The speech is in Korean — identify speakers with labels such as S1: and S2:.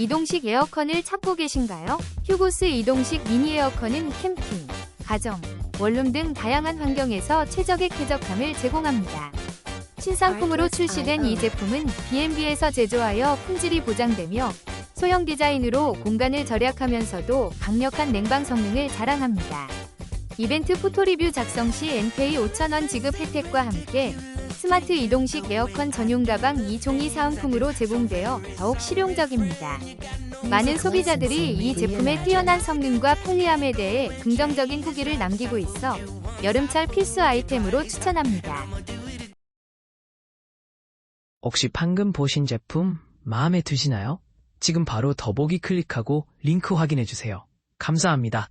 S1: 이동식 에어컨을 찾고 계신가요? 휴고스 이동식 미니 에어컨은 캠핑, 가정, 원룸 등 다양한 환경에서 최적의 쾌적함을 제공합니다. 신상품으로 출시된 이 제품은 B&B에서 제조하여 품질이 보장되며 소형 디자인으로 공간을 절약하면서도 강력한 냉방 성능을 자랑합니다. 이벤트 포토리뷰 작성 시 엔페이 5,000원 지급 혜택과 함께 스마트 이동식 에어컨 전용 가방 2종이 사은품으로 제공되어 더욱 실용적입니다. 많은 소비자들이 이 제품의 뛰어난 성능과 편리함에 대해 긍정적인 후기를 남기고 있어 여름철 필수 아이템으로 추천합니다.
S2: 혹시 방금 보신 제품 마음에 드시나요? 지금 바로 더보기 클릭하고 링크 확인해주세요. 감사합니다.